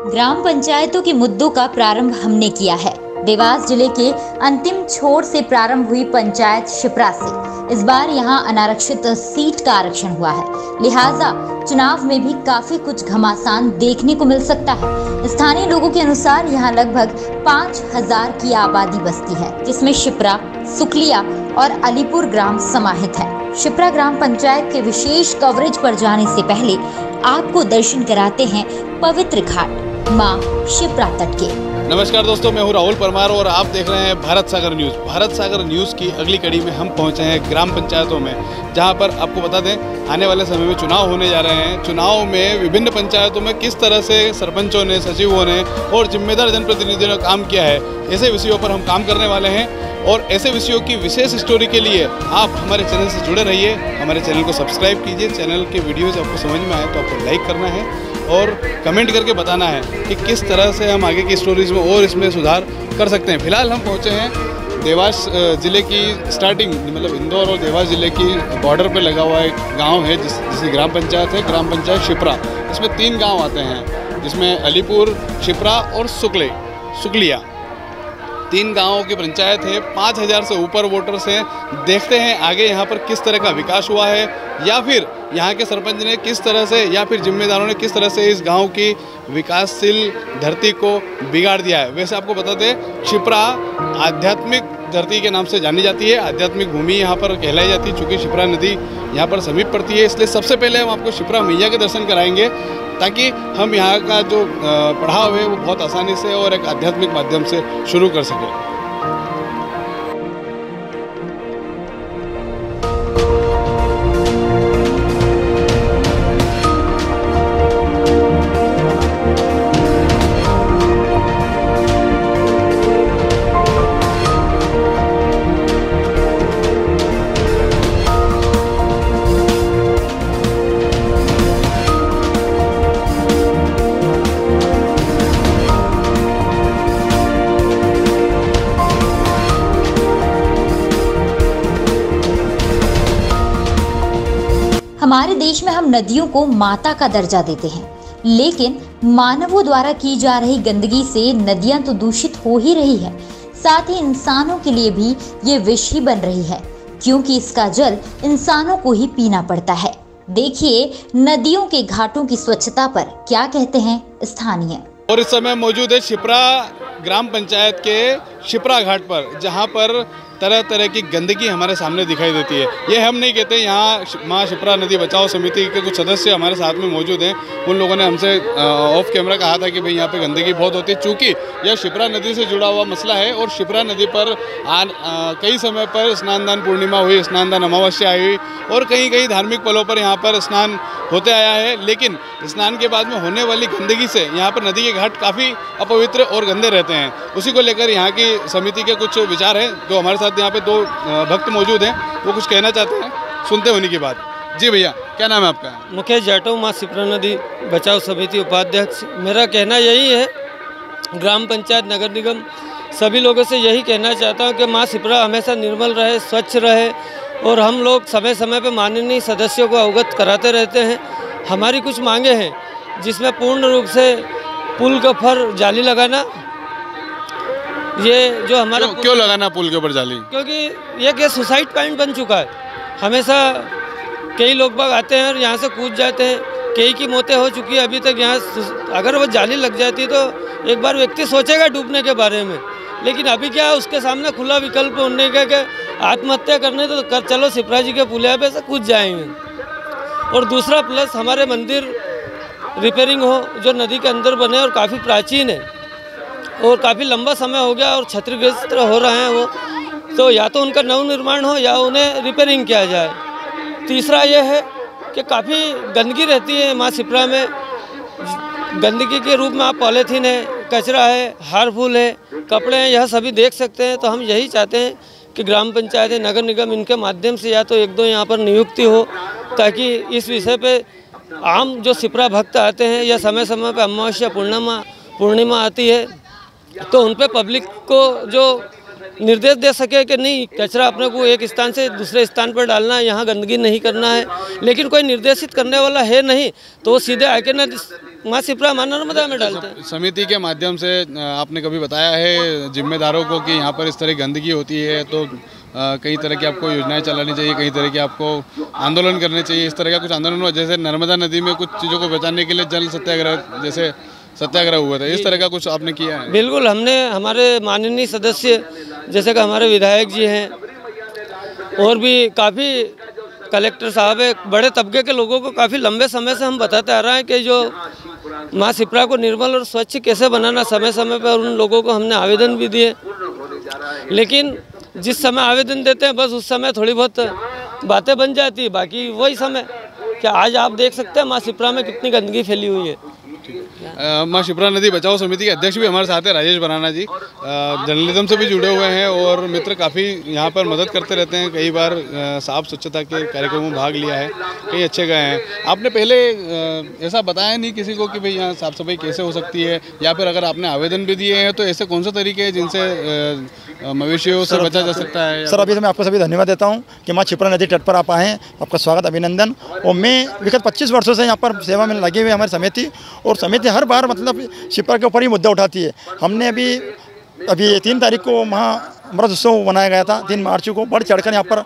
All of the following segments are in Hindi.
ग्राम पंचायतों के मुद्दों का प्रारंभ हमने किया है। देवास जिले के अंतिम छोर से प्रारंभ हुई पंचायत शिप्रा से इस बार यहां अनारक्षित सीट का आरक्षण हुआ है, लिहाजा चुनाव में भी काफी कुछ घमासान देखने को मिल सकता है। स्थानीय लोगों के अनुसार यहां लगभग 5000 की आबादी बसती है, जिसमें शिप्रा, सुकलिया और अलीपुर ग्राम समाहित है। शिप्रा ग्राम पंचायत के विशेष कवरेज पर जाने से पहले आपको दर्शन कराते हैं पवित्र घाट मां शिप्रा तट के। नमस्कार दोस्तों, मैं हूं राहुल परमार और आप देख रहे हैं भारत सागर न्यूज़। भारत सागर न्यूज़ की अगली कड़ी में हम पहुंचे हैं ग्राम पंचायतों में, जहां पर आपको बता दें आने वाले समय में चुनाव होने जा रहे हैं। चुनाव में विभिन्न पंचायतों में किस तरह से सरपंचों ने, सचिवों ने और जिम्मेदार जनप्रतिनिधियों ने काम किया है, ऐसे विषयों पर हम काम करने वाले हैं। और ऐसे विषयों की विशेष स्टोरी के लिए आप हमारे चैनल से जुड़े रहिए, हमारे चैनल को सब्सक्राइब कीजिए। चैनल के वीडियोज़ आपको समझ में आए तो आपको लाइक करना है और कमेंट करके बताना है कि किस तरह से हम आगे की स्टोरीज में और इसमें सुधार कर सकते हैं। फिलहाल हम पहुंचे हैं देवास जिले की स्टार्टिंग, मतलब इंदौर और देवास जिले की बॉर्डर पर लगा हुआ एक गांव है जिसकी ग्राम पंचायत है, ग्राम पंचायत शिप्रा। इसमें 3 गांव आते हैं, जिसमें अलीपुर, शिप्रा और सुकलिया। 3 गांवों की पंचायत है। 5000 से ऊपर वोटर्स हैं। देखते हैं आगे यहाँ पर किस तरह का विकास हुआ है, या फिर यहाँ के सरपंच ने किस तरह से, या फिर जिम्मेदारों ने किस तरह से इस गांव की विकासशील धरती को बिगाड़ दिया है। वैसे आपको बता दें, शिप्रा आध्यात्मिक धरती के नाम से जानी जाती है, आध्यात्मिक भूमि यहाँ पर कहलाई जाती है। चूँकि शिप्रा नदी यहाँ पर समीप पड़ती है, इसलिए सबसे पहले हम आपको शिप्रा मैया के दर्शन कराएंगे, ताकि हम यहाँ का जो पढ़ाव है वो बहुत आसानी से और एक आध्यात्मिक माध्यम से शुरू कर सकें। हमारे देश में हम नदियों को माता का दर्जा देते हैं, लेकिन मानवों द्वारा की जा रही गंदगी से नदियां तो दूषित हो ही रही है, साथ ही इंसानों के लिए भी ये विष ही बन रही है, क्योंकि इसका जल इंसानों को ही पीना पड़ता है। देखिए नदियों के घाटों की स्वच्छता पर क्या कहते हैं स्थानीय। और इस समय मौजूद है शिप्रा ग्राम पंचायत के शिप्रा घाट पर, जहां पर तरह तरह की गंदगी हमारे सामने दिखाई देती है। ये हम नहीं कहते, यहाँ माँ शिप्रा नदी बचाओ समिति के कुछ सदस्य हमारे साथ में मौजूद हैं। उन लोगों ने हमसे ऑफ कैमरा कहा था कि भाई यहाँ पे गंदगी बहुत होती है, चूँकि यह शिप्रा नदी से जुड़ा हुआ मसला है। और शिप्रा नदी पर कई समय पर स्नानदान पूर्णिमा हुई, स्नानदान अमावस्या हुई और कई कई धार्मिक पलों पर यहाँ पर स्नान होते आया है। लेकिन स्नान के बाद में होने वाली गंदगी से यहाँ पर नदी के घाट काफ़ी अपवित्र और गंदे रहते हैं। उसी को लेकर यहाँ की समिति के कुछ विचार हैं। जो हमारे साथ यहाँ पे 2 भक्त मौजूद हैं, वो कुछ कहना चाहते हैं, सुनते होने की बात। जी भैया, क्या नाम है आपका? मुकेश जाटव, माँ शिप्रा नदी बचाओ समिति उपाध्यक्ष। मेरा कहना यही है, ग्राम पंचायत, नगर निगम सभी लोगों से यही कहना चाहता हूँ कि माँ शिप्रा हमेशा निर्मल रहे, स्वच्छ रहे। और हम लोग समय समय पर माननीय सदस्यों को अवगत कराते रहते हैं। हमारी कुछ मांगे हैं, जिसमें पूर्ण रूप से पुल के ऊपर जाली लगाना। ये जो हमारा क्यों लगाना पुल के ऊपर जाली? क्योंकि ये सुसाइड पॉइंट बन चुका है। हमेशा कई लोग बाग आते हैं और यहाँ से कूद जाते हैं। कई की मौतें हो चुकी है अभी तक। यहाँ अगर वो जाली लग जाती है तो एक बार व्यक्ति सोचेगा डूबने के बारे में, लेकिन अभी क्या है, उसके सामने खुला विकल्प होने का कि आत्महत्या करने तो कर चलो शिप्रा जी के पुलिया पे से कूद जाएंगे। और दूसरा प्लस, हमारे मंदिर रिपेयरिंग हो, जो नदी के अंदर बने और काफ़ी प्राचीन है और काफ़ी लंबा समय हो गया और क्षतिग्रस्त हो रहे हैं वो, तो या तो उनका नवनिर्माण हो या उन्हें रिपेयरिंग किया जाए। तीसरा ये है कि काफ़ी गंदगी रहती है माँ शिप्रा में। गंदगी के रूप में आप पॉलीथीन है, कचरा है, हार फूल है, कपड़े हैं, यह सभी देख सकते हैं। तो हम यही चाहते हैं कि ग्राम पंचायत, नगर निगम, इनके माध्यम से या तो 1-2 यहाँ पर नियुक्ति हो, ताकि इस विषय पे आम जो शिप्रा भक्त आते हैं या समय समय पे अमावस्या पूर्णिमा आती है, तो उन पे पब्लिक को जो निर्देश दे सके कि नहीं, कचरा अपने को एक स्थान से दूसरे स्थान पर डालना है, यहाँ गंदगी नहीं करना है। लेकिन कोई निर्देशित करने वाला है नहीं, तो वो सीधे आके माँ शिप्रा माँ नर्मदा में डालते हैं। समिति के माध्यम से आपने कभी बताया है जिम्मेदारों को कि यहाँ पर इस तरह गंदगी होती है तो कई तरह की आपको योजनाएं चलानी चाहिए, कई तरह के आपको आंदोलन करने चाहिए, इस तरह का कुछ आंदोलन हुआ? जैसे नर्मदा नदी में कुछ चीज़ों को बचाने के लिए जल सत्याग्रह जैसे सत्याग्रह हुआ था, इस तरह का कुछ आपने किया है? बिल्कुल, हमने हमारे माननीय सदस्य जैसे कि हमारे विधायक जी हैं और भी काफ़ी कलेक्टर साहब है, बड़े तबके के लोगों को काफ़ी लंबे समय से हम बताते आ रहे हैं कि जो माँ शिप्रा को निर्मल और स्वच्छ कैसे बनाना, समय समय पर उन लोगों को हमने आवेदन भी दिए। लेकिन जिस समय आवेदन देते हैं बस उस समय थोड़ी बहुत बातें बन जाती है, बाकी वही समय कि आज आप देख सकते हैं माँ शिप्रा में कितनी गंदगी फैली हुई है। माँ शिप्रा नदी बचाओ समिति के अध्यक्ष भी हमारे साथ हैं, राजेश बराना जी, जर्नलिज्म से भी जुड़े हुए हैं और मित्र काफ़ी यहाँ पर मदद करते रहते हैं। कई बार साफ स्वच्छता के कार्यक्रमों में भाग लिया है, कई अच्छे गए हैं। आपने पहले ऐसा बताया नहीं किसी को कि भाई यहाँ साफ सफाई कैसे हो सकती है, या फिर अगर आपने आवेदन भी दिए हैं तो ऐसे कौन से तरीके हैं जिनसे मवेशियों से बचा जा सकता है? सर, अभी तो मैं आपको सभी धन्यवाद देता हूँ कि माँ शिप्रा नदी तट पर आप आए हैं, आपका स्वागत, अभिनंदन। और मैं विगत 25 वर्षों से यहाँ पर सेवा में लगे हुए हमारी समिति, और समिति हर बार मतलब शिप्रा के ऊपर ही मुद्दा उठाती है। हमने अभी 3 तारीख को महाअमृत उत्सव मनाया गया था, 3 मार्च को बढ़ चढ़कर यहाँ पर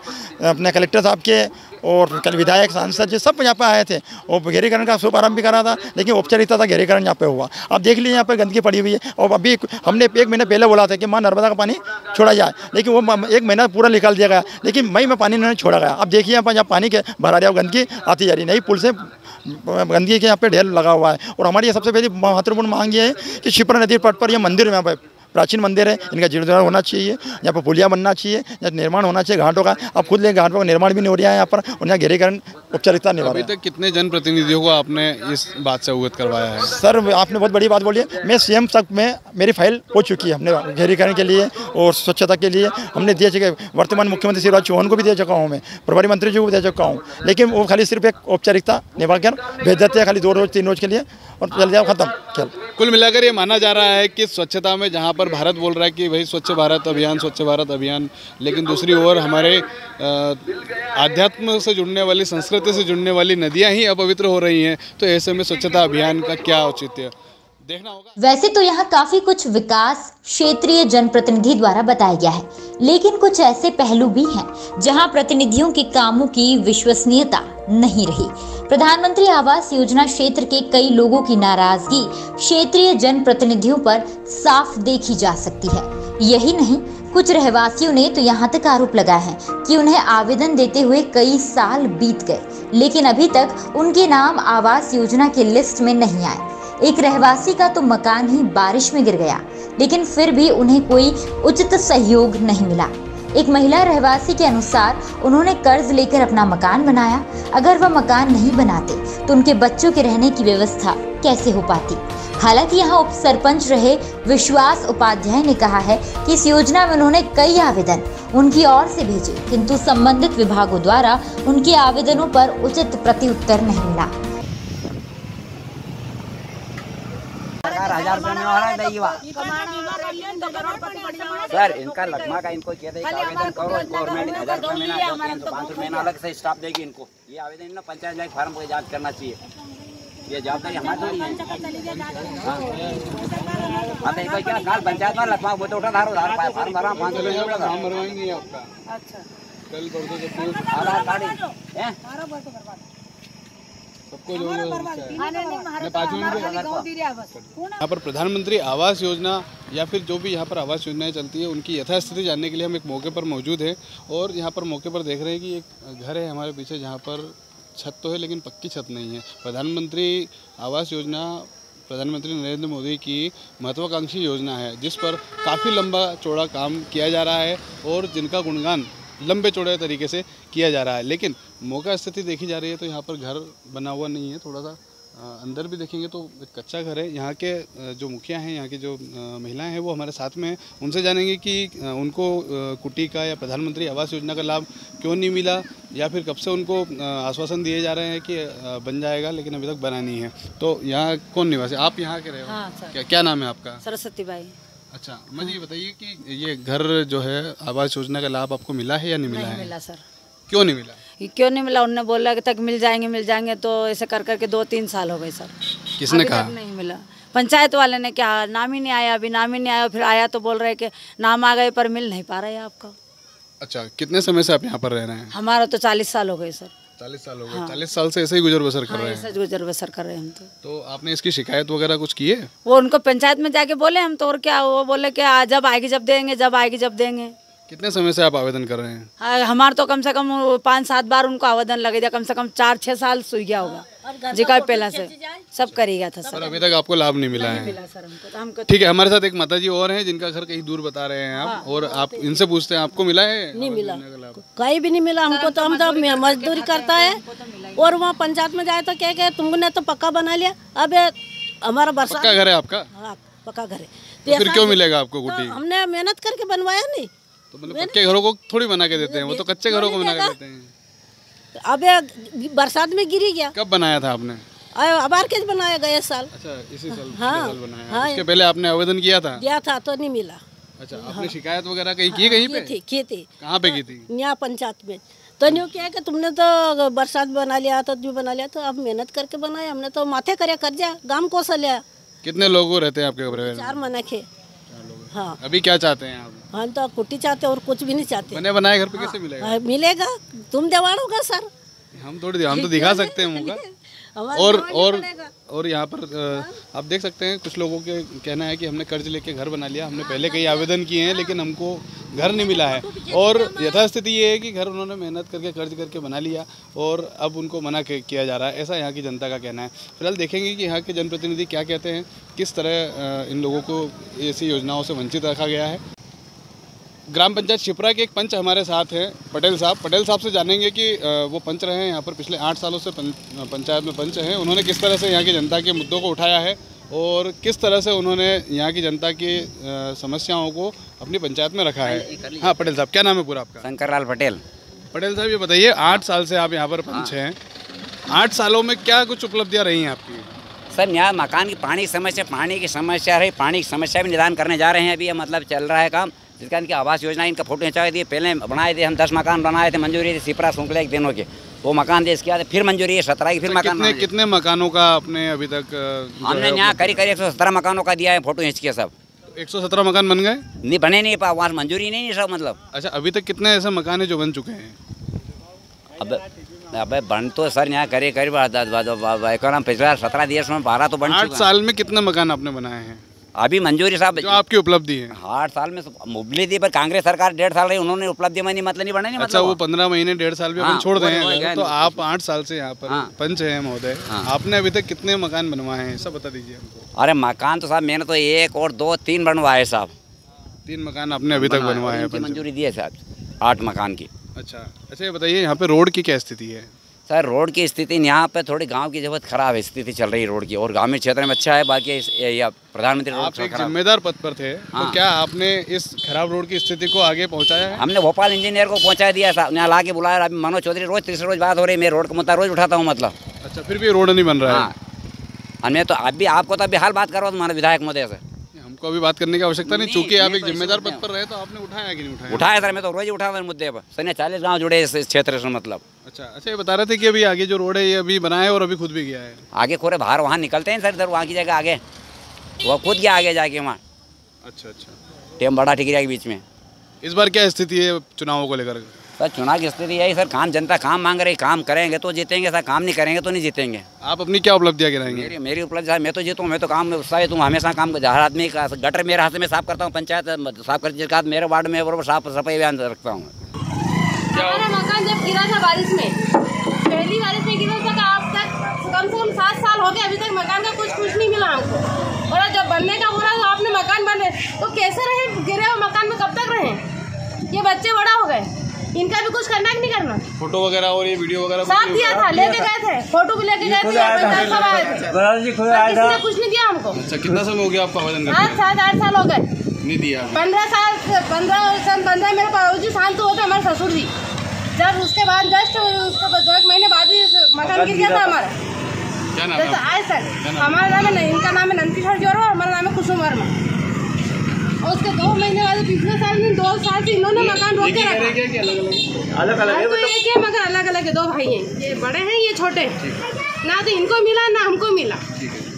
अपने कलेक्टर साहब के और कल विधायक सांसद जी सब यहाँ पे आए थे और घेरीकरण का शुभारंभ भी करा था, लेकिन औपचारिकता था घेरीकरण यहाँ पे हुआ। आप देख लीजिए यहाँ पे गंदगी पड़ी हुई है। और अभी हमने 1 महीने पहले बोला था कि माँ नर्मदा का पानी छोड़ा जाए, लेकिन वो 1 महीना पूरा निकाल दिया गया, लेकिन मई में पानी नहीं छोड़ा गया। अब देखिए यहाँ पर जहाँ पानी के भरा रहा गंदगी आती जा रही, नई पुल से गंदगी के यहाँ पे ढेर लगा हुआ है। और हमारी ये सबसे पहली महत्वपूर्ण मांग ये है कि शिप्रा नदी तट पर यह मंदिर यहाँ पर प्राचीन मंदिर है, इनका जीर्णोद्धार होना चाहिए, यहाँ पर पुलिया बनना चाहिए, यहाँ निर्माण होना चाहिए घाटों का। आप खुद लें, घाटों का निर्माण भी नहीं हो रहा है यहाँ पर, और यहाँ घेरीकरण औपचारिकता नहीं हो रहा है। अभी तक कितने जनप्रतिनिधियों को आपने इस बात से अवगत करवाया है? सर, आपने बहुत बड़ी बात बोली है। मैं सीएम तक में मेरी फाइल हो चुकी है, हमने घेरीकरण के लिए और स्वच्छता के लिए हमने दिए चुके। वर्तमान मुख्यमंत्री शिवराज चौहान को भी दे चुका हूँ, मैं प्रभारी मंत्री जी को भी दे चुका हूँ, लेकिन वो खाली सिर्फ एक औपचारिकता निभा कर भेज देते हैं, खाली 2 रोज 3 रोज के लिए, और चल जाओ खत्म खेल। कुल मिलाकर ये माना जा रहा है कि स्वच्छता में जहाँ पर भारत बोल रहा है कि भाई स्वच्छ भारत अभियान, लेकिन दूसरी ओर हमारे आध्यात्म से जुड़ने वाली, संस्कृति से जुड़ने वाली नदियाँ ही अपवित्र हो रही हैं। तो ऐसे में स्वच्छता अभियान का क्या औचित्य देखना होगा। वैसे तो यहाँ काफी कुछ विकास क्षेत्रीय जनप्रतिनिधि द्वारा बताया गया है, लेकिन कुछ ऐसे पहलू भी हैं जहाँ प्रतिनिधियों के कामों की विश्वसनीयता नहीं रही। प्रधानमंत्री आवास योजना क्षेत्र के कई लोगों की नाराजगी क्षेत्रीय जनप्रतिनिधियों पर साफ देखी जा सकती है। यही नहीं, कुछ रहवासियों ने तो यहाँ तक आरोप लगाया है कि उन्हें आवेदन देते हुए कई साल बीत गए, लेकिन अभी तक उनके नाम आवास योजना की लिस्ट में नहीं आए। एक रहवासी का तो मकान ही बारिश में गिर गया, लेकिन फिर भी उन्हें कोई उचित सहयोग नहीं मिला। एक महिला रहवासी के अनुसार उन्होंने कर्ज लेकर अपना मकान बनाया। अगर वह मकान नहीं बनाते तो उनके बच्चों के रहने की व्यवस्था कैसे हो पाती। हालांकि यहाँ उप सरपंच रहे विश्वास उपाध्याय ने कहा है कि इस योजना में उन्होंने कई आवेदन उनकी ओर से भेजे, किंतु संबंधित विभागों द्वारा उनके आवेदनों पर उचित प्रत्युत्तर नहीं मिला। 1000 रुपये में आ रहा है दही सर, इनका लगमा का इनको किया था आवेदन करो, गवर्नमेंट 1000 रुपये महीना 500 महीना अलग से स्टाफ देगी इनको। ये आवेदन ना पंचायत जाके फार्म को जांच करना चाहिए, ये जवाबदारी हमारी थोड़ी है। हाँ तो क्या काल पंचायत में लगमा वो तो उठा फार्म भरा 500 भरवाएंगे आपका। अच्छा, कल आधार कार्ड है सबको जो यहाँ पर प्रधानमंत्री आवास योजना या फिर जो भी यहाँ पर आवास योजनाएं चलती है उनकी यथास्थिति जानने के लिए हम एक मौके पर मौजूद है। और यहाँ पर मौके पर देख रहे हैं कि एक घर है हमारे पीछे जहाँ पर छत तो है लेकिन पक्की छत नहीं है। प्रधानमंत्री आवास योजना प्रधानमंत्री नरेंद्र मोदी की महत्वाकांक्षी योजना है, जिस पर काफ़ी लंबा चौड़ा काम किया जा रहा है और जिनका गुणगान लंबे चौड़े तरीके से किया जा रहा है। लेकिन मौका स्थिति देखी जा रही है तो यहाँ पर घर बना हुआ नहीं है। थोड़ा सा अंदर भी देखेंगे तो एक कच्चा घर है। यहाँ के जो मुखिया हैं, यहाँ की जो महिलाएं हैं वो हमारे साथ में हैं, उनसे जानेंगे कि उनको कुटी का या प्रधानमंत्री आवास योजना का लाभ क्यों नहीं मिला, या फिर कब से उनको आश्वासन दिए जा रहे हैं कि बन जाएगा लेकिन अभी तक बना नहीं है। तो यहाँ कौन निवासी, आप यहाँ के रहे हो? हाँ सर। क्या नाम है आपका? सरस्वती बाई। अच्छा, मुझे ये बताइए कि ये घर जो है आवास योजना का लाभ आपको मिला है या नहीं मिला है? नहीं मिला सर। क्यों नहीं मिला? कि क्यों नहीं मिला। उन्होंने बोला कि तक मिल जाएंगे, तो ऐसे कर करके 2-3 साल हो गए सर। किसने कहा? नहीं मिला। पंचायत वाले ने क्या, नाम ही नहीं आया, अभी नाम ही नहीं आया। फिर आया तो बोल रहे कि नाम आ गए पर मिल नहीं पा रहा है आपका। अच्छा, कितने समय से आप यहाँ पर रह रहे हैं? हमारा तो 40 साल हो गए सर। 40 साल हो गए। 40 साल से ऐसे ही गुजर बसर कर रहे हैं? ऐसे गुजर बसर कर रहे हैं हम तो आपने इसकी शिकायत वगैरह कुछ की है? वो उनको पंचायत में जाके बोले हम तो, और क्या, वो बोले कि जब आएगी जब देंगे। कितने समय से आप आवेदन कर रहे हैं? हमारा तो कम से कम 5-7 बार उनको आवेदन लगे, कम से कम 4-6 साल सुई गया होगा जी का पहले से सब कर गया था सर। और अभी तक आपको लाभ नहीं मिला है? हमको ठीक है, हमारे साथ एक माताजी और हैं जिनका घर कहीं दूर बता रहे हैं आप, और आप इनसे पूछते हैं आपको मिला है? नहीं मिला, कहीं भी नहीं मिला हमको। तो हम तो मजदूरी करता है और वहाँ पंचायत में जाए तो क्या तुमने तो पक्का बना लिया। अब हमारा बरसात पक्का घर है आपका? हाँ पक्का घर है। तो फिर क्यों मिलेगा आपको गुड्डी? हमने मेहनत करके बनवाया नहीं। तो मतलब पक्के घरों को थोड़ी बना के देते हैं, वो तो कच्चे घरों को बना के देते हैं। अब बरसात में गिरी गया। कब बनाया था आपने? अबार के बनाया गया साल। अच्छा, इसी साल? हाँ, बनाया। हाँ, उसके पहले आपने आवेदन किया था? दिया था तो नहीं मिला। अच्छा, आपने शिकायत वगैरह कहीं की? कहीं पे की थी। कहाँ पे की थी? यहाँ पंचायत में। तो नहीं क्या कि तुमने तो बरसात बना लिया तो जो बना लिया, तो अब मेहनत करके बनाया हमने तो माथे करे कर्जा गांव को लिया। कितने लोग रहते हैं आपके परिवार में? 4 मनखे। हाँ, अभी क्या चाहते हैं आप? हम तो कुट्टी चाहते और कुछ भी नहीं चाहते। बने बनाए घर पे कैसे मिलेगा? मिलेगा, तुम देवाड़ोगा सर। हम तो दिखा सकते हैं मुँह का। और यहाँ पर आप देख सकते हैं कुछ लोगों के कहना है कि हमने कर्ज लेके घर बना लिया, हमने पहले कई आवेदन किए हैं लेकिन हमको घर नहीं मिला है। और यथास्थिति ये है कि घर उन्होंने मेहनत करके कर्ज करके बना लिया और अब उनको मना किया जा रहा है, ऐसा यहाँ की जनता का कहना है। फिलहाल देखेंगे कि यहाँ के जनप्रतिनिधि क्या कहते हैं, किस तरह इन लोगों को ऐसी योजनाओं से वंचित रखा गया है। ग्राम पंचायत शिप्रा के एक पंच हमारे साथ हैं, पटेल साहब से जानेंगे कि वो पंच रहे हैं यहाँ पर, पिछले 8 सालों से पंचायत में पंच हैं। उन्होंने किस तरह से यहाँ की जनता के मुद्दों को उठाया है और किस तरह से उन्होंने यहाँ की जनता की समस्याओं को अपनी पंचायत में रखा है। हाँ पटेल साहब, क्या नाम है पूरा आपका? शंकरलाल पटेल। पटेल साहब, ये बताइए 8 साल से आप यहाँ पर पंच हैं, 8 सालों में क्या कुछ उपलब्धियाँ रही हैं आपकी? सर यहाँ मकान की पानी की समस्या रही, पानी की समस्या भी निदान करने जा रहे हैं। अभी मतलब चल रहा है काम, जिसका इनकी आवास योजना, इनका फोटो खिंचा दिए। पहले बनाए थे हम 10 मकान बनाए थे, मंजूरी थी शिप्रा श्रृंखला एक दिनों के, वो मकान दे इसके बाद फिर मंजूरी है 17 की, फिर मकान। कितने मकानों का आपने अभी तक? हमने यहाँ करीब 117 मकानों का दिया है, फोटो खींच के सब। 117 मकान बन गए? नहीं बने नहीं, वहाँ मंजूरी नहीं सब मतलब। अच्छा, अभी तक कितने ऐसे मकान है जो बन चुके हैं? अब बन तो सर यहाँ करीब पिछले 17 दिवस में 12 तो बन चुके हैं। 8 साल में कितने मकान आपने बनाए हैं? अभी मंजूरी साहब जो आपकी उपलब्धि है? 8 साल में मुबली थी, पर कांग्रेस सरकार 1.5 साल रही, उन्होंने उपलब्धि में नहीं मतलब नहीं बने नहीं। अच्छा, वो 15 महीने 1.5 साल भी अपन छोड़ दें हाँ, तो आप 8 साल से यहाँ पर पंच हैं महोदय, आपने अभी तक कितने मकान बनवाए हैं सब बता दीजिए हमको। अरे मकान तो साहब मैंने तो 1 और 2 3 बनवाए साहब। 3 मकान आपने अभी तक बनवाए हैं? मंजूरी दी है साहब 8 मकान की। अच्छा, ये बताइए यहाँ पे रोड की क्या स्थिति है? सर रोड की स्थिति यहाँ पे थोड़ी गांव की जरूरत खराब है, स्थिति चल रही है रोड की, और ग्रामीण क्षेत्र में अच्छा है। बाकी प्रधानमंत्री आप एक जिम्मेदार पद पर थे, तो क्या आपने इस खराब रोड की स्थिति को आगे पहुँचाया है? हमने भोपाल इंजीनियर को पहुँचा दिया साहब, यहाँ ला के बुलाया। अभी मनोज चौधरी रोज तीसरे रोज बात हो रही है, मैं रोड का मुद्दा रोज उठाता हूँ मतलब। अच्छा, फिर भी रोड नहीं बन रहा है? हमने तो अभी आपको तो अभी हाल बात करवा तुम्हारे विधायक महोदय से। हमको अभी बात करने की आवश्यकता नहीं, चूंकि आप एक जिम्मेदार पद पर रहे तो आपने उठाया कि नहीं उठाया? उठाया सर, मैं तो रोज ही उठा रहा मुद्दे पर। सर 40 गाँव जुड़े इस क्षेत्र से मतलब। अच्छा, ये बता रहे थे कि अभी आगे जो रोड है ये अभी बना है और अभी खुद भी गया है? आगे खोरे बाहर वहाँ निकलते हैं सर, इधर वहाँ की जगह आगे वो खुद गया आगे जाके वहाँ। अच्छा, टेम बड़ा टिकरिया के बीच में। इस बार क्या स्थिति है चुनावों को लेकर? सर चुनाव की स्थिति यही सर, काम जनता काम मांग रही, काम करेंगे तो जीतेंगे सर, काम नहीं करेंगे तो नहीं जीतेंगे। आप अपनी क्या उपलब्धियाँ गिनाएंगे? मेरी उपलब्धि मैं तो जीतूँ, मैं तो काम उत्साहित हूँ हमेशा। काम हर आदमी का गटर मेरे हाथ में साफ करता हूँ, पंचायत साफ करने के बाद मेरे वार्ड में बराबर साफ सफाई अभियान रखता हूँ। हमारा मकान जब गिरा था बारिश में, पहली बारिश में गिरा था, अब तक कम से कम 7 साल हो गए, अभी तक मकान का कुछ नहीं मिला हमको। और जब बनने का हो रहा तो आपने मकान बने तो कैसे रहे, गिरे हुए मकान में कब तक रहे? ये बच्चे बड़ा हो गए, इनका भी कुछ करना कि नहीं करना? फोटो वगैरह और ये वीडियो वगैरह साथ दिया था, लेके गए थे, फोटो भी लेके गए थे, सब आए थे, किसी ने कुछ नहीं दिया हमको। अच्छा, कितना समय हो गया आपको आवेदन करते? 7-8 साल हो गए, नहीं दिया। 15 मेरे बाबूजी शांत हुए थे, हमारे ससुर जी, जब उसके बाद जस्ट 2 महीने बाद ही मकान गिर गया था हमारा। क्या नाम है? आए सर, हमारा नाम है, इनका नाम है नंदकिशोर जोरो और हमारा नाम है कुसुम वर्मा। और उसके 2 महीने बाद पिछले साल में 2 साल से इन्होंने मकान रोक के रखा। अलग अलग है तो एक है मगर अलग अलग है, 2 भाई हैं, ये बड़े हैं ये छोटे हैं, ना तो इनको मिला ना हमको मिला।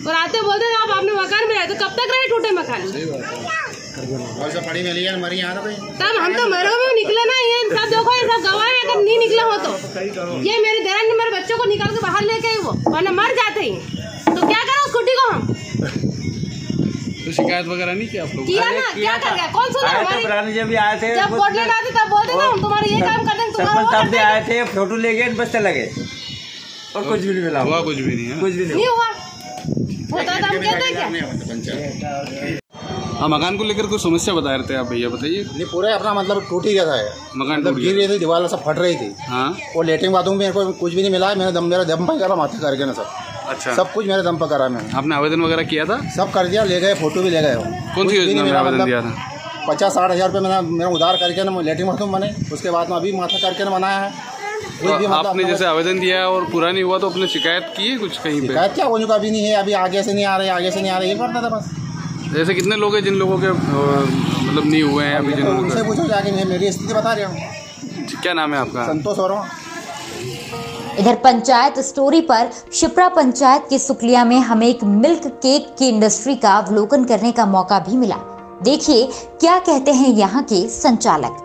और आते बोलते हैं आप अपने मकान में रहे तो कब तक रहे टूटे मकान तब हम तो मरो में निकले ना। ये सब देखो ये सब गवाह है, अगर नहीं निकला हो तो ये मेरे देवर ने मेरे बच्चों को निकाल के बाहर लेके आई, वो वरना मर जाते ही। तो क्या करो उस कुटी को हम तो शिकायत वगैरह नहीं किया आप लोग? किया ना, क्या कर गया, कौन सुना हमारी? जब भी आए थे जब वोट लेने आते तब बोलते थे हम तुम्हारे ये काम कर देंगे, तुम्हारा तब भी आए थे, फोटो ले गए बस चले गए और कुछ भी नहीं मिला। हुआ कुछ भी नहीं है, कुछ भी नहीं हुआ होता तो हम कहते क्या? हाँ, मकान को लेकर कुछ समस्या बता रहे थे आप भैया, बताइए। नहीं पूरे अपना मतलब टूट ही गया था, मकान मतलब गिर रही थी, दीवार सब फट रही थी। हाँ, वो लेटरिन बाथरूम में मेरे को कुछ भी नहीं मिला, मेरा दम पर करा माथे करके ना सब। अच्छा, सब कुछ मेरे दम पर करा मैंने। आपने आवेदन वगैरह किया था? सब कर दिया, ले गए, फोटो भी ले गए। कौन सी योजना में आवेदन दिया था? 50-60 हज़ार रुपये मैंने मेरा उधार करके ना लेटरिन बाथरूम बने, उसके बाद में अभी माथा करके ना बनाया है। तो आपने जैसे आवेदन दिया और पूरा नहीं हुआ तो अपने शिकायत की है कुछ कहीं पे? शिकायत क्या, उनका भी नहीं है, अभी आगे से नहीं आ रहे, आगे से नहीं आ रहे, ये करता था बस। जैसे कितने लोग हैं जिन लोगों के मतलब नहीं हुए हैं अभी? उनसे पूछो जाके, मेरी स्थिति बता रहा हूँ। क्या नाम है आपका? संतोष वर्मा। इधर पंचायत स्टोरी पर शिप्रा पंचायत के सुकलिया में हमें एक मिल्क केक की इंडस्ट्री का अवलोकन करने का मौका भी मिला। देखिए क्या कहते हैं यहाँ के संचालक।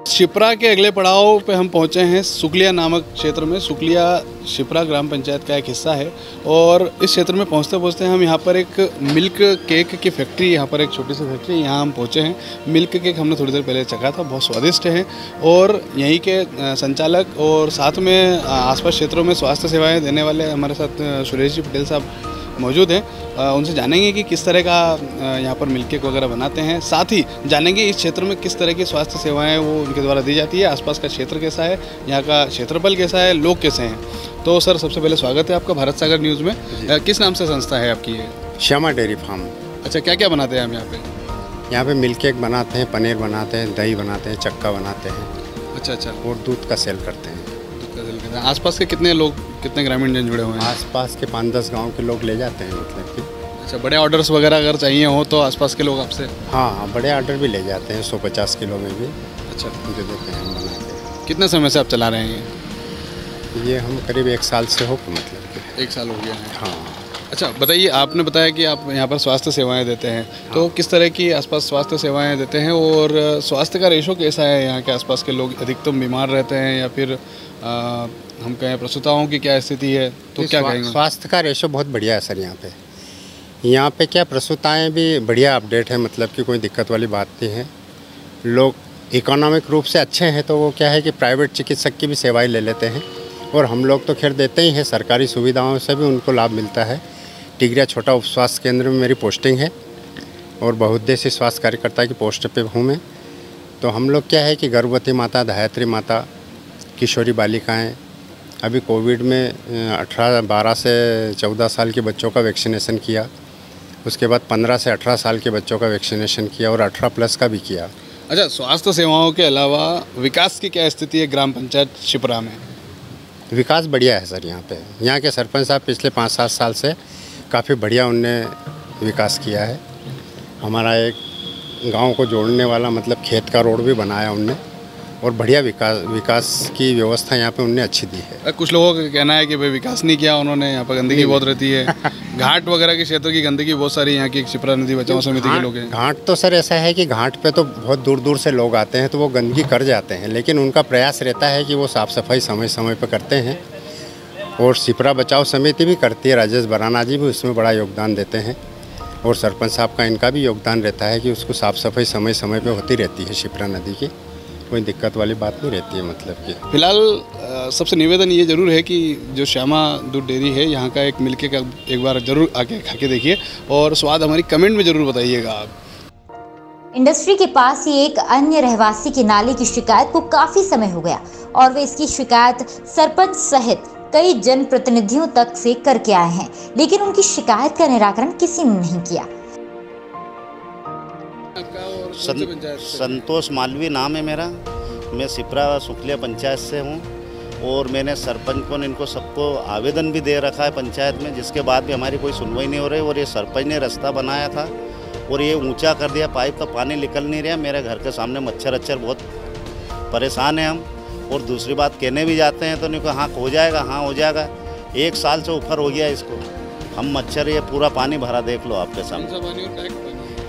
शिप्रा के अगले पड़ाव पे हम पहुंचे हैं, सुकलिया नामक क्षेत्र में। सुकलिया शिप्रा ग्राम पंचायत का एक हिस्सा है और इस क्षेत्र में पहुंचते पहुंचते हम यहाँ पर एक मिल्क केक की फैक्ट्री, यहाँ पर एक छोटी सी फैक्ट्री, यहाँ हम पहुंचे हैं। मिल्क केक हमने थोड़ी देर पहले चखा था, बहुत स्वादिष्ट है। और यहीं के संचालक और साथ में आसपास क्षेत्रों में स्वास्थ्य सेवाएँ देने वाले हमारे साथ सुरेश जी पटेल साहब मौजूद हैं। उनसे जानेंगे कि किस तरह का यहाँ पर मिल्क केक वगैरह बनाते हैं, साथ ही जानेंगे इस क्षेत्र में किस तरह की स्वास्थ्य सेवाएं वो उनके द्वारा दी जाती है, आसपास का क्षेत्र कैसा है, यहाँ का क्षेत्रफल कैसा है, लोग कैसे हैं। तो सर सबसे पहले स्वागत है आपका भारत सागर न्यूज़ में। किस नाम से संस्था है आपकी ये? Shyama dairy farm. अच्छा, क्या क्या बनाते हैं हम यहाँ पे? यहाँ पे मिल्क केक बनाते हैं, पनीर बनाते हैं, दही बनाते हैं, चक्का बनाते हैं। अच्छा अच्छा, और दूध का सेल करते हैं। आसपास के कितने लोग, कितने ग्रामीण जन जुड़े हुए हैं? आसपास के 5-10 गांव के लोग ले जाते हैं, मतलब कि। अच्छा, बड़े ऑर्डर्स वगैरह अगर चाहिए हो तो आसपास के लोग आपसे? हाँ, बड़े ऑर्डर भी ले जाते हैं, 150 किलो में भी। अच्छा, दे देते हैं, हम बनाते हैं। कितने समय से आप चला रहे हैं ये हम करीब 1 साल से हो, मतलब कि 1 साल हो गया है। हाँ। अच्छा बताइए, आपने बताया कि आप यहाँ पर स्वास्थ्य सेवाएं देते हैं, तो किस तरह की आसपास स्वास्थ्य सेवाएं देते हैं और स्वास्थ्य का रेशो कैसा है? यहाँ के आसपास के लोग अधिकतम बीमार रहते हैं या फिर हम कहें प्रसूताओं की क्या स्थिति है, तो क्या कहेंगे? स्वास्थ्य का रेशो बहुत बढ़िया है सर यहाँ पे क्या प्रसूताएँ भी बढ़िया अपडेट है, मतलब कि कोई दिक्कत वाली बात नहीं है। लोग इकोनॉमिक रूप से अच्छे हैं तो वो क्या है कि प्राइवेट चिकित्सक की भी सेवाएं ले लेते हैं और हम लोग तो खैर देते ही हैं, सरकारी सुविधाओं से भी उनको लाभ मिलता है। टिगरिया छोटा उप स्वास्थ्य केंद्र में मेरी पोस्टिंग है और बहुउद्देशीय स्वास्थ्य कार्यकर्ता की पोस्ट पे हूँ मैं। तो हम लोग क्या है कि गर्भवती माता, धायत्री माता, किशोरी बालिकाएं, अभी कोविड में 12 से 14 साल के बच्चों का वैक्सीनेशन किया, उसके बाद 15 से 18 साल के बच्चों का वैक्सीनेशन किया और 18+ का भी किया। अच्छा, स्वास्थ्य सेवाओं के अलावा विकास की क्या स्थिति है ग्राम पंचायत शिप्रा में? विकास बढ़िया है सर यहाँ पे। यहाँ के सरपंच साहब पिछले 5-7 साल से काफ़ी बढ़िया उनने विकास किया है। हमारा एक गांव को जोड़ने वाला मतलब खेत का रोड भी बनाया उनने और बढ़िया विकास की व्यवस्था यहाँ पे उनने अच्छी दी है। कुछ लोगों का कहना है कि भाई विकास नहीं किया उन्होंने, यहाँ पर गंदगी बहुत रहती है, घाट वगैरह के क्षेत्र की गंदगी बहुत सारी, यहाँ की शिप्रा नदी बचाओ समिति के लोग हैं। घाट तो सर ऐसा है कि घाट पे तो बहुत दूर दूर से लोग आते हैं तो वो गंदगी कर जाते हैं, लेकिन उनका प्रयास रहता है कि वो साफ़ सफाई समय समय पर करते हैं और शिप्रा बचाओ समिति भी करती है। राजेश बराना जी भी उसमें बड़ा योगदान देते हैं और सरपंच साहब का इनका भी योगदान रहता है कि उसको साफ़ सफाई समय समय पर होती रहती है। शिप्रा नदी की कोई दिक्कत वाली बात नहीं रहती है। मतलब कि फिलहाल सबसे निवेदन ये ज़रूर है कि जो श्यामा दूध डेयरी है यहाँ का एक मिल्क केक का एक बार ज़रूर आके खा के देखिए और स्वाद हमारी कमेंट में ज़रूर बताइएगा आप। इंडस्ट्री के पास ही एक अन्य रहवासी की नाले की शिकायत को काफी समय हो गया और वे इसकी शिकायत सरपंच सहित कई जनप्रतिनिधियों तक से करके आए हैं, लेकिन उनकी शिकायत का निराकरण किसी ने नहीं किया। संतोष मालवी नाम है मेरा, मैं शिप्रा सुकलिया पंचायत से हूँ और मैंने सरपंच को इनको सबको आवेदन भी दे रखा है पंचायत में, जिसके बाद भी हमारी कोई सुनवाई नहीं हो रही। और ये सरपंच ने रास्ता बनाया था और ये ऊंचा कर दिया पाइप, तो पानी निकल नहीं रहा। मेरे घर के सामने मच्छर अच्छर बहुत परेशान हैं हम। और दूसरी बात, कहने भी जाते हैं तो नहीं, हाँ हो जाएगा, हाँ हो जाएगा। 1 साल से ऊपर हो गया इसको। हम मच्छर, ये पूरा पानी भरा, देख लो आपके सामने।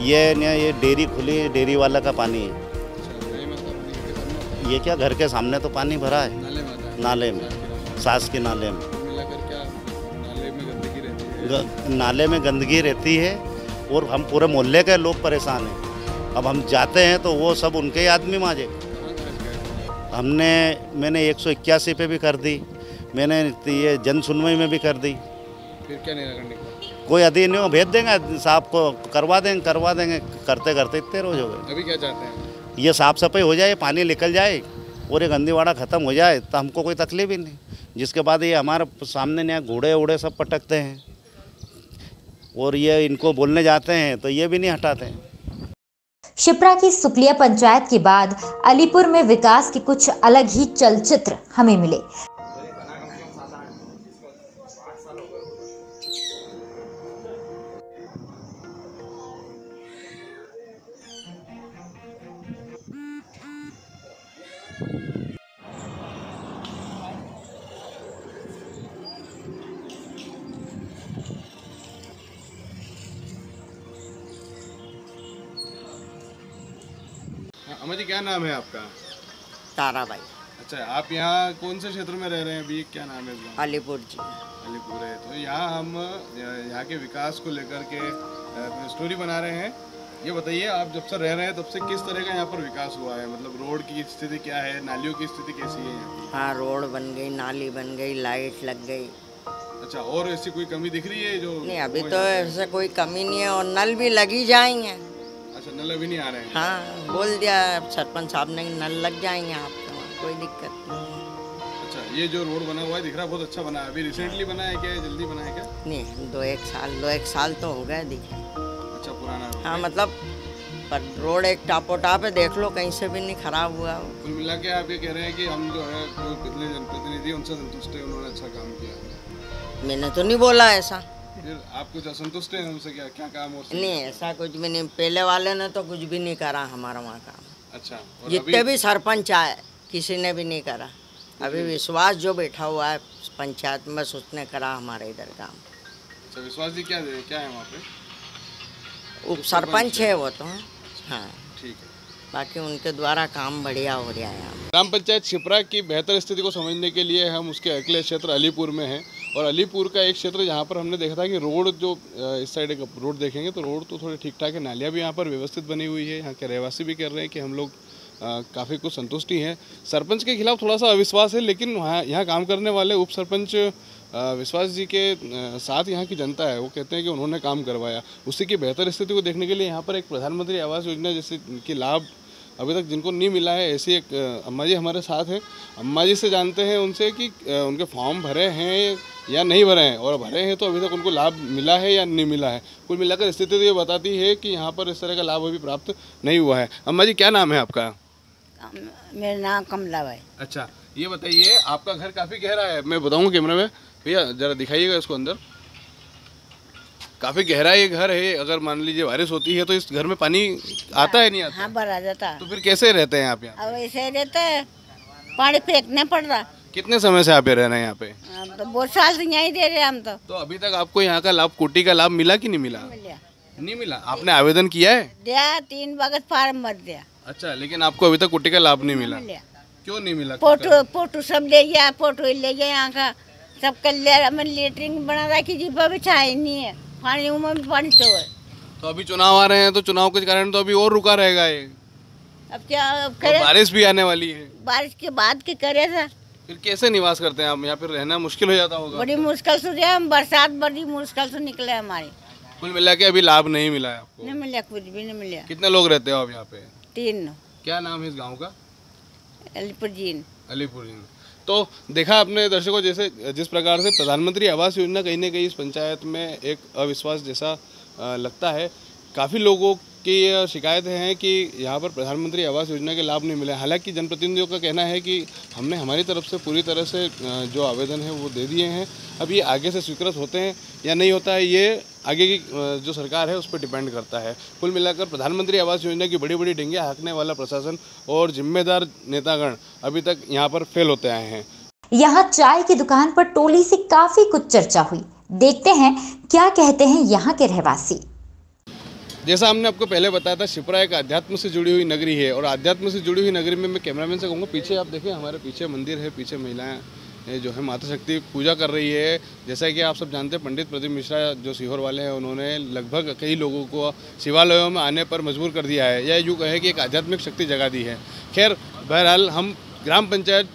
ये डेयरी खुली, डेयरी वाला का पानी है। ये क्या, घर के सामने तो पानी भरा है, नाले में, सास के नाले में। नाले में गंदगी रहती है और हम पूरे मोहल्ले के लोग परेशान हैं। अब हम जाते हैं तो वो सब उनके ही आदमी माजे। मैंने 181 पे भी कर दी, मैंने ये जन सुनवाई में भी कर दी। फिर क्या नहीं करने का? कोई अधिकारी नहीं, भेज देंगे साहब को, करवा देंगे। करते करते इतने रोज हो गए। अभी क्या चाहते हैं? ये साफ सफाई हो जाए, पानी निकल जाए और ये गंदीवाड़ा ख़त्म हो जाए तो हमको कोई तकलीफ ही नहीं। जिसके बाद ये हमारे सामने नया घोड़े वोड़े सब पटकते हैं और ये इनको बोलने जाते हैं तो ये भी नहीं हटाते हैं। शिप्रा की सुकलिया पंचायत के बाद अलीपुर में विकास के कुछ अलग ही चलचित्र हमें मिले। अम्मा जी, क्या नाम है आपका? ताराबाई। अच्छा, आप यहाँ कौन से क्षेत्र में रह रहे हैं अभी? क्या नाम है? अलीपुर जी। अलीपुर है। तो यहाँ हम यहाँ के विकास को लेकर के स्टोरी बना रहे हैं। ये बताइए, आप जब से रह रहे हैं तब से किस तरह का यहाँ पर विकास हुआ है? मतलब रोड की स्थिति क्या है, नालियों की स्थिति कैसी है यहाँ? हाँ, रोड बन गई, नाली बन गई, लाइट लग गई। अच्छा, और ऐसी कोई कमी दिख रही है जो? नहीं, अभी तो ऐसा कोई कमी नहीं है और नल भी लगी जाएंगे। अच्छा, नल अभी नहीं आ रहे हैं? हाँ, बोल दिया सरपंच साहब ने, नल लग जाएंगे आपको, कोई दिक्कत नहीं। अच्छा, ये जो रोड बना हुआ है दिख रहा है बहुत अच्छा बना है। अभी रिसेंटली बना है क्या, जल्दी बना है क्या? नहीं, 2-1 साल तो हो गए दिखे। अच्छा, पुराना। हाँ, मतलब पर रोड एक टापोटाप है, देख लो, कहीं से भी नहीं खराब हुआ। कुल मिला के आप ये कह रहे हैं कि हम जो है कितने जनप्रतिनिधि उनसे संतुष्ट है, उन्होंने अच्छा काम किया? मैंने तो नहीं बोला ऐसा। फिर आप कुछ असंतुष्ट हैं उनसे? क्या काम हो? नहीं, ऐसा कुछ भी नहीं। पहले वाले ने तो कुछ भी नहीं करा हमारा वहाँ काम। अच्छा, जितने भी सरपंच आए किसी ने भी नहीं करा। अभी विश्वास जो बैठा हुआ है पंचायत में, उसने करा हमारे इधर काम। अच्छा, विश्वास जी क्या है वहाँ पे? उप सरपंच है वो तो। हाँ, ठीक है। बाकी उनके द्वारा काम बढ़िया हो रहा है। ग्राम पंचायत शिप्रा की बेहतर स्थिति को समझने के लिए हम उसके अगले क्षेत्र अलीपुर में हैं। और अलीपुर का एक क्षेत्र जहाँ पर हमने देखा था कि रोड जो इस साइड एक रोड देखेंगे तो रोड तो थोड़ी ठीक ठाक है, नालियाँ भी यहाँ पर व्यवस्थित बनी हुई है। यहाँ के रहवासी भी कह रहे हैं कि हम लोग काफ़ी कुछ संतुष्टि हैं। सरपंच के खिलाफ थोड़ा सा अविश्वास है, लेकिन वहाँ यहाँ काम करने वाले उप सरपंच विश्वास जी के साथ यहाँ की जनता है, वो कहते हैं कि उन्होंने काम करवाया। उसी की बेहतर स्थिति को देखने के लिए यहाँ पर एक प्रधानमंत्री आवास योजना जैसे कि लाभ अभी तक जिनको नहीं मिला है, ऐसी एक अम्मा जी हमारे साथ है। अम्मा जी से जानते हैं उनसे कि उनके फॉर्म भरे हैं या नहीं भरे हैं, और भरे हैं तो अभी तक उनको लाभ मिला है या नहीं मिला है। कुल मिलाकर स्थिति तो ये बताती है कि यहाँ पर इस तरह का लाभ अभी प्राप्त नहीं हुआ है। अम्मा जी, क्या नाम है आपका? मेरा नाम कमलाबाई। अच्छा, ये बताइए, आपका घर काफ़ी गहरा है, मैं बताऊँगा कैमरा में, भैया जरा दिखाइएगा इसको अंदर। काफ़ी गहरा ये घर है, अगर मान लीजिए बारिश होती है तो इस घर में पानी आता है नहीं आता? हाँ, भर आ जाता। तो फिर कैसे रहते हैं आप यहाँ? अब ऐसे रहते हैं, पानी फेंकने पड़ रहा। कितने समय से आप रह रहे हैं यहाँ पे? तो बहुत साल से यहीं दे रहे हम तो अभी तक आपको यहाँ का लाभ, कोटी का लाभ मिला कि नहीं मिला? नहीं मिला। आपने आवेदन किया है? दिया, 3 बगत फार्म भर दिया। अच्छा, लेकिन आपको अभी तक कोटी का लाभ नहीं मिला? क्यों नहीं मिला? फोटो सब ले गया, फोटो ले गया यहाँ का, सब कर लिया। मैंने लेटरिन बना रहा कि जीपा भी छाई नहीं है, पानी उमा भी पानी तो है। तो अभी चुनाव आ रहे हैं तो चुनाव के कारण तो अभी और रुका रहेगा ये। अब क्या करे? बारिश भी आने वाली है। बारिश के बाद के करे था? फिर कैसे निवास करते हैं आप यहाँ पे? रहना मुश्किल हो जाता होगा। बड़ी मुश्किल से हम, बरसात बड़ी मुश्किल से निकले हमारी। कुल मिला के अभी लाभ नहीं मिला है आपको? नहीं मिला, कुछ भी नहीं मिला। कितने लोग रहते हो आप यहाँ पे? 3। क्या नाम है इस गाँव का? अलीपुर जीन। अलीपुर जीन। तो देखा आपने दर्शकों, जैसे जिस प्रकार से प्रधानमंत्री आवास योजना कहीं ना कहीं इस पंचायत में एक अविश्वास जैसा लगता है। काफ़ी लोगों की शिकायतें हैं कि यहाँ पर प्रधानमंत्री आवास योजना के लाभ नहीं मिले। हालांकि जनप्रतिनिधियों का कहना है कि हमने हमारी तरफ से पूरी तरह से जो आवेदन है वो दे दिए हैं। अब ये आगे से स्वीकृत होते हैं या नहीं होता है, ये आगे की जो सरकार है उस पर डिपेंड करता है। कुल मिलाकर प्रधानमंत्री आवास योजना की बड़ी बड़ी डिंगे हाँकने वाला प्रशासन और जिम्मेदार नेतागण अभी तक यहाँ पर फेल होते आए हैं। यहाँ चाय की दुकान पर टोली से काफी कुछ चर्चा हुई। देखते हैं क्या कहते हैं यहाँ के रहवासी। जैसा हमने आपको पहले बताया था, शिप्रा एक अध्यात्म से जुड़ी हुई नगरी है और अध्यात्म से जुड़ी हुई नगरी में मैं कैमरामैन से कहूँगा, पीछे आप देखिए हमारे पीछे मंदिर है, पीछे महिलाएं जो है माता शक्ति पूजा कर रही है। जैसा कि आप सब जानते हैं, पंडित प्रदीप मिश्रा जो सीहोर वाले हैं, उन्होंने लगभग कई लोगों को शिवालयों में आने पर मजबूर कर दिया है, या यूँ कहे कि एक आध्यात्मिक शक्ति जगा दी है। खैर बहरहाल हम ग्राम पंचायत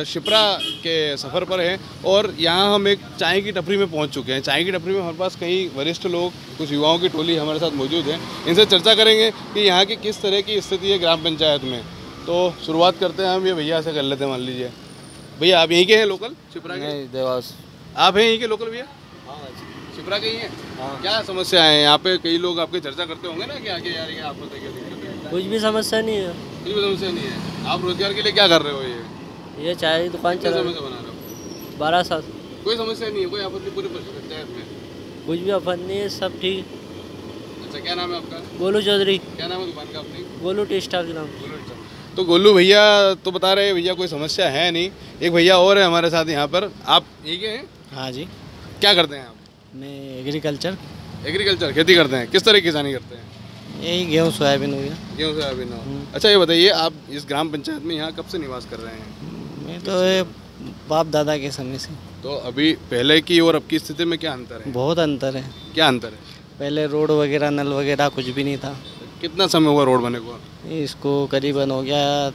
शिप्रा के सफ़र पर हैं और यहाँ हम एक चाय की टपरी में पहुँच चुके हैं। चाय की टपरी में हमारे पास कई वरिष्ठ लोग, कुछ युवाओं की टोली हमारे साथ मौजूद हैं। इनसे चर्चा करेंगे कि यहाँ की किस तरह की स्थिति है ग्राम पंचायत में। तो शुरुआत करते हैं हम ये भैया से कर लेते हैं। मान लीजिए भैया, आप यहीं के हैं लोकल शिप्रा के? नहीं, देवास। आप हैं यहीं के लोकल भैया? शिप्रा के ही हैं? क्या समस्या है यहाँ पे? कई लोग आपके चर्चा करते होंगे ना कि आगे यार आप बताइए। कुछ भी समस्या नहीं है। कुछ भी समस्या नहीं है। आप रोजगार के लिए क्या कर रहे हो? ये चाय दुकान चला रहे हो? 12 साल। कोई समस्या नहीं है, कोई आपत्ति पूरी पंचायत में? कुछ भी आपत्ति नहीं है, सब ठीक। अच्छा, क्या नाम है आपका? गोलू चौधरी। क्या नाम है दुकान का अपनी? गोलू टी स्टाल के नाम। तो गोलू भैया तो बता रहे हैं भैया कोई समस्या है नहीं। एक भैया और है हमारे साथ यहाँ पर। आप यही के हैं? हाँ जी। क्या करते हैं आप? मैं एग्रीकल्चर खेती करते हैं। किस तरह की किसानी करते हैं? यही गेहूँ सोयाबीन हो गया। गेहूँ सोयाबीन हो। अच्छा ये बताइए, आप इस ग्राम पंचायत में यहाँ कब से निवास कर रहे हैं? मैं तो ये बाप दादा के समय से। तो अभी पहले की और अब की स्थिति में क्या अंतर है? बहुत अंतर है। क्या अंतर है? पहले रोड वगैरह नल वगैरह कुछ भी नहीं था। कितना समय हुआ रोड बने को? इसको करीबन हो गया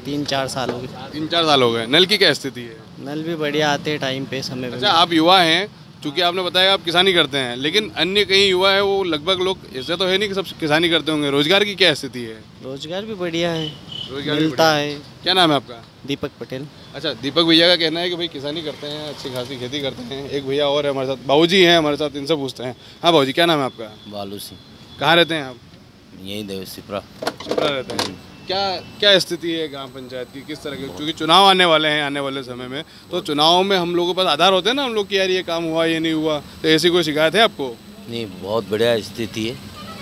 3-4 साल हो गए। 3-4 साल हो गए। नल की क्या स्थिति है? नल भी बढ़िया आते टाइम पे, समय पे। अच्छा, आप युवा हैं, चूँकि आपने बताया आप किसानी करते हैं, लेकिन अन्य कई युवा है वो लगभग लोग ऐसा तो है नहीं कि सब किसानी करते होंगे। रोजगार की क्या स्थिति है? रोजगार भी बढ़िया है, रोजगार मिलता है। क्या नाम है आपका? दीपक पटेल। अच्छा, दीपक भैया का कहना है कि भाई किसानी करते हैं, अच्छी खासी खेती करते हैं। एक भैया और है हमारे साथ, बाबूजी हैं हमारे साथ, इनसे पूछते हैं। हाँ बाबूजी, क्या नाम है आपका? बालू सिंह। कहाँ रहते हैं आप? यहीं शिप्रा रहते हैं। क्या स्थिति है ग्राम पंचायत की? किस तरह के, क्योंकि चुनाव आने वाले हैं आने वाले समय में, तो चुनाव में हम लोगों के पास आधार होते हैं ना हम लोग कि यार ये काम हुआ, ये नहीं हुआ, तो ऐसी कोई शिकायत है आपको? नहीं, बहुत बढ़िया स्थिति है,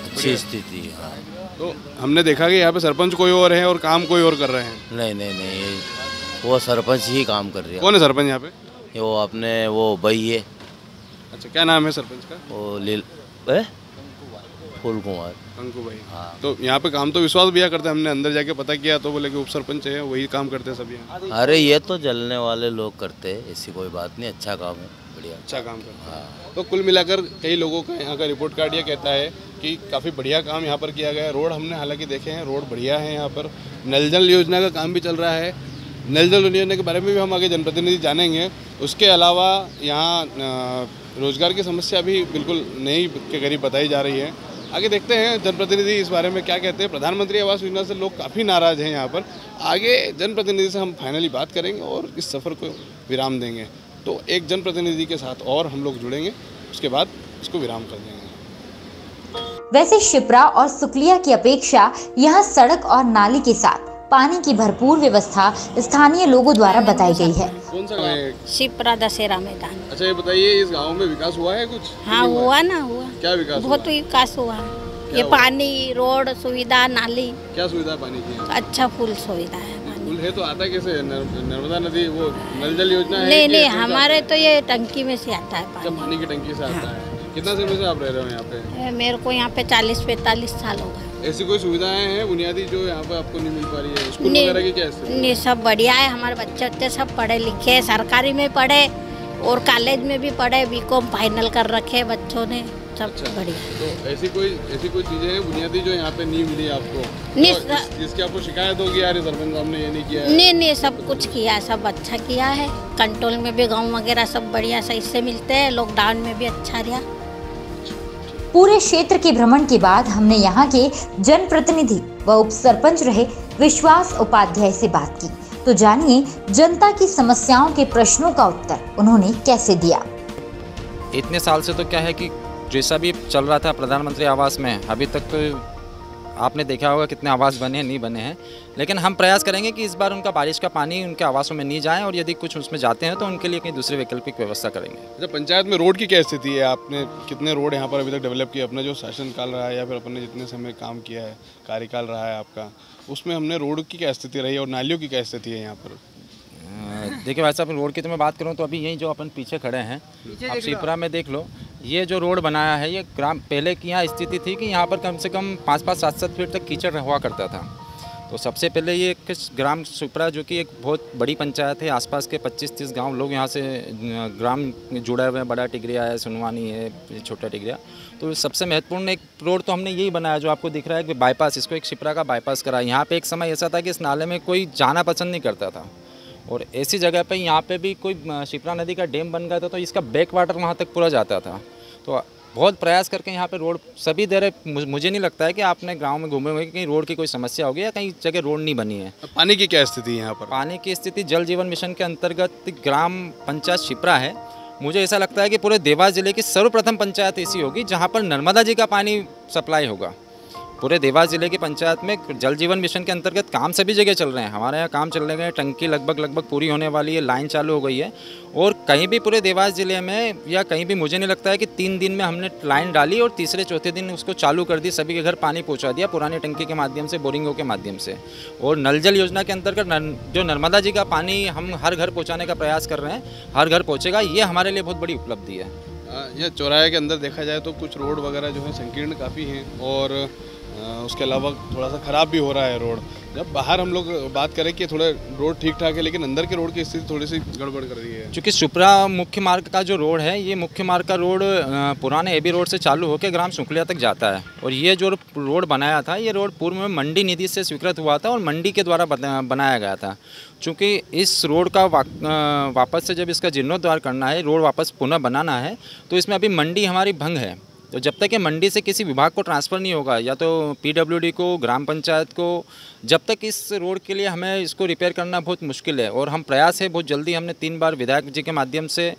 अच्छी स्थिति है। हाँ। तो हमने देखा कि यहाँ पे सरपंच कोई और है और काम कोई और कर रहे हैं। नहीं, वो सरपंच ही काम कर रहे हैं। कौन है सरपंच यहाँ पे? वो अपने वो भाई है। अच्छा, क्या नाम है सरपंच का? वो फूल कुमार, अंकु भाई। हाँ। तो यहाँ पे काम तो विश्वास भैया करते हैं, हमने अंदर जाके पता किया तो बोले कि उप सरपंच है, वही काम करते हैं सब यहाँ। अरे ये तो जलने वाले लोग करते हैं, ऐसी कोई बात नहीं, अच्छा काम है, बढ़िया अच्छा काम करते हैं। हाँ। तो कुल मिलाकर कई लोगों का यहाँ का रिपोर्ट कार्ड ये कहता है कि काफ़ी बढ़िया काम यहाँ पर किया गया है। रोड हमने हालांकि देखे हैं, रोड बढ़िया है यहाँ पर। नल जल योजना का काम भी चल रहा है। नल जल योजना के बारे में भी हम आगे जनप्रतिनिधि जानेंगे। उसके अलावा यहाँ रोजगार की समस्या भी बिल्कुल नहीं के करीब बताई जा रही है। आगे देखते हैं जनप्रतिनिधि इस बारे में क्या कहते हैं। प्रधानमंत्री आवास योजना से लोग काफ़ी नाराज़ हैं यहाँ पर। आगे जनप्रतिनिधि से हम फाइनली बात करेंगे और इस सफ़र को विराम देंगे। तो एक जनप्रतिनिधि के साथ और हम लोग जुड़ेंगे, उसके बाद इसको विराम कर देंगे। वैसे शिप्रा और सुकलिया की अपेक्षा यहाँ सड़क और नाली के साथ पानी की भरपूर व्यवस्था स्थानीय लोगों द्वारा बताई गई है। कौन सा गाँव है? शिप्रा दशहरा मैदान। अच्छा, ये बताइए इस गांव में विकास हुआ है कुछ? हाँ हुआ ना, हुआ। क्या विकास? बहुत विकास हुआ। ये पानी, रोड सुविधा, नाली। क्या सुविधा पानी की? अच्छा फुल सुविधा है। फुल है तो आता कैसे? नर्मदा नदी वो नल जल योजना है? नहीं, हमारे तो ये टंकी में से आता है पानी। पानी की टंकी से आता है। कितना समय से आप रह रहे हो यहाँ पे? मेरे को यहाँ पे 40-45 साल हो गए। ऐसी कोई सुविधाएं हैं बुनियादी जो यहाँ पे आपको नहीं मिल पा रही है? स्कूल वगैरह की क्या स्थिति? नहीं, सब बढ़िया है। हमारे बच्चे सब पढ़े लिखे, सरकारी में पढ़े और कॉलेज में भी पढ़े, बीकॉम फाइनल कर रखे बच्चों ने, सब अच्छा। बढ़िया। तो ऐसी कोई चीजें हैं बुनियादी जो यहाँ पे नहीं मिली आपको? तो जिसकी आपको शिकायत होगी यार सरपंच साहब ने ये नहीं किया है? नहीं, सब कुछ किया है, सब अच्छा किया है। कंट्रोल में भी गाँव वगैरह सब बढ़िया सही से मिलते हैं। लॉकडाउन में भी अच्छा रहा। पूरे क्षेत्र के भ्रमण के बाद हमने यहाँ के जनप्रतिनिधि व उप सरपंच रहे विश्वास उपाध्याय से बात की। तो जानिए जनता की समस्याओं के प्रश्नों का उत्तर उन्होंने कैसे दिया। इतने साल से तो क्या है कि जैसा भी चल रहा था प्रधानमंत्री आवास में, अभी तक तो आपने देखा होगा कितने आवास बने हैं, नहीं बने हैं, लेकिन हम प्रयास करेंगे कि इस बार उनका बारिश का पानी उनके आवासों में नहीं जाए और यदि कुछ उसमें जाते हैं तो उनके लिए कहीं दूसरी वैकल्पिक व्यवस्था करेंगे। अच्छा, पंचायत में रोड की क्या स्थिति है? आपने कितने रोड यहाँ पर अभी तक डेवलप किए? अपना जो शासनकाल रहा है या फिर अपने जितने समय काम किया है, कार्यकाल रहा है आपका, उसमें हमने रोड की क्या स्थिति रही है और नालियों की क्या स्थिति है यहाँ पर? देखिए भाई साहब, रोड की तो मैं बात करूँ तो अभी यही जो अपन पीछे खड़े हैं, आप शिप्रा में देख लो, ये जो रोड बनाया है ये ग्राम पहले की यहाँ स्थिति थी कि यहाँ पर कम से कम 5-5, 7-7 फीट तक कीचड़ हुआ करता था। तो सबसे पहले ये ग्राम शिप्रा जो कि एक बहुत बड़ी पंचायत है, आसपास के 25-30 गांव लोग यहाँ से ग्राम जुड़े हुए हैं, बड़ा टिगरिया है, सुनवानी है, छोटा टिगरिया। तो सबसे महत्वपूर्ण एक रोड तो हमने यही बनाया जो आपको दिख रहा है कि बाईपास, इसको एक शिप्रा का बाईपास करा। यहाँ पे एक समय ऐसा था कि इस नाले में कोई जाना पसंद नहीं करता था और ऐसी जगह पे यहाँ पे भी कोई शिप्रा नदी का डैम बन गया था तो इसका बैक वाटर वहाँ तक पूरा जाता था। तो बहुत प्रयास करके यहाँ पे रोड सभी दे रहे। मुझे नहीं लगता है कि आपने गांव में घूमे हुए कहीं रोड की कोई समस्या होगी या कहीं जगह रोड नहीं बनी है। पानी की क्या स्थिति है यहाँ पर? पानी की स्थिति जल जीवन मिशन के अंतर्गत ग्राम पंचायत शिप्रा है। मुझे ऐसा लगता है कि पूरे देवास जिले की सर्वप्रथम पंचायत ऐसी होगी जहाँ पर नर्मदा जी का पानी सप्लाई होगा। पूरे देवास जिले की पंचायत में जल जीवन मिशन के अंतर्गत काम सभी जगह चल रहे हैं। हमारे यहाँ काम चल रहे हैं, टंकी लगभग पूरी होने वाली है, लाइन चालू हो गई है और कहीं भी पूरे देवास जिले में या कहीं भी मुझे नहीं लगता है कि 3 दिन में हमने लाइन डाली और तीसरे चौथे दिन उसको चालू कर दी, सभी के घर पानी पहुँचा दिया पुरानी टंकी के माध्यम से, बोरिंगों के माध्यम से। और नल जल योजना के अंतर्गत जो नर्मदा जी का पानी हम हर घर पहुँचाने का प्रयास कर रहे हैं, हर घर पहुँचेगा, ये हमारे लिए बहुत बड़ी उपलब्धि है। यह चौराहे के अंदर देखा जाए तो कुछ रोड वगैरह जो है संकीर्ण काफ़ी हैं और उसके अलावा थोड़ा सा ख़राब भी हो रहा है रोड। जब बाहर हम लोग बात करें कि थोड़ा रोड ठीक ठाक है, लेकिन अंदर के रोड की स्थिति थोड़ी सी गड़बड़ कर रही है। चूँकि शिप्रा मुख्य मार्ग का जो रोड है, ये मुख्य मार्ग का रोड पुराने एबी रोड से चालू होकर ग्राम सुखलिया तक जाता है और ये जो रोड बनाया था, ये रोड पूर्व में मंडी निधि से स्वीकृत हुआ था और मंडी के द्वारा बनाया गया था। चूँकि इस रोड का वापस से जब इसका जीर्णोद्धार करना है, रोड वापस पुनः बनाना है, तो इसमें अभी मंडी हमारी भंग है। तो जब तक ये मंडी से किसी विभाग को ट्रांसफ़र नहीं होगा, या तो पीडब्ल्यूडी को, ग्राम पंचायत को, जब तक इस रोड के लिए हमें इसको रिपेयर करना बहुत मुश्किल है। और हम प्रयास है बहुत जल्दी, हमने 3 बार विधायक जी के माध्यम से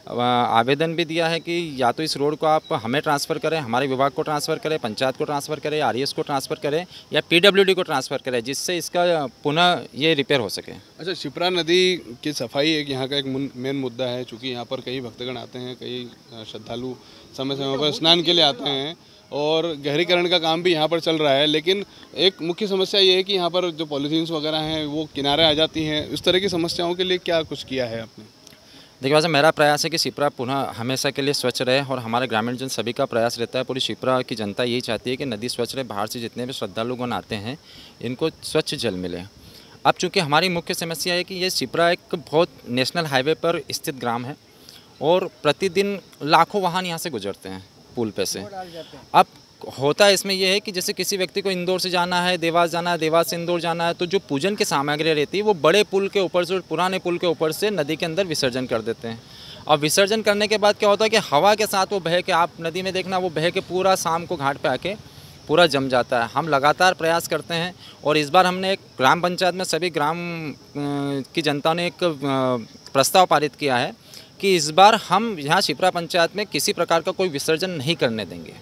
आवेदन भी दिया है कि या तो इस रोड को आप हमें ट्रांसफ़र करें, हमारे विभाग को ट्रांसफ़र करें, पंचायत को ट्रांसफ़र करें, आरईएस को ट्रांसफ़र करें या पीडब्ल्यूडी को ट्रांसफ़र करें, जिससे इसका पुनः ये रिपेयर हो सके। अच्छा, शिप्रा नदी की सफाई एक यहाँ का एक मेन मुद्दा है, चूँकि यहाँ पर कई भक्तगण आते हैं, कई श्रद्धालु समय समय पर स्नान के लिए आते हैं और गहरीकरण का काम भी यहाँ पर चल रहा है। लेकिन एक मुख्य समस्या ये है कि यहाँ पर जो पॉलीथीन्स वगैरह हैं वो किनारे आ जाती हैं। इस तरह की समस्याओं के लिए क्या कुछ किया है आपने? देखिए वैसे मेरा प्रयास है कि शिप्रा पुनः हमेशा के लिए स्वच्छ रहे और हमारे ग्रामीण जन सभी का प्रयास रहता है। पूरी शिप्रा की जनता यही चाहती है कि नदी स्वच्छ रहे, बाहर से जितने भी श्रद्धालुगण आते हैं इनको स्वच्छ जल मिले। अब चूँकि हमारी मुख्य समस्या है कि ये शिप्रा एक बहुत नेशनल हाईवे पर स्थित ग्राम है और प्रतिदिन लाखों वाहन यहाँ से गुजरते हैं पुल पे से। अब होता है इसमें यह है कि जैसे किसी व्यक्ति को इंदौर से जाना है, देवास जाना है, देवास से इंदौर जाना है, तो जो पूजन की सामग्री रहती है वो बड़े पुल के ऊपर से, पुराने पुल के ऊपर से नदी के अंदर विसर्जन कर देते हैं। अब विसर्जन करने के बाद क्या होता है कि हवा के साथ वो बह के, आप नदी में देखना, वो बह के पूरा शाम को घाट पे आके पूरा जम जाता है। हम लगातार प्रयास करते हैं और इस बार हमने एक ग्राम पंचायत में सभी ग्राम की जनता ने एक प्रस्ताव पारित किया है कि इस बार हम यहाँ शिप्रा पंचायत में किसी प्रकार का कोई विसर्जन नहीं करने देंगे।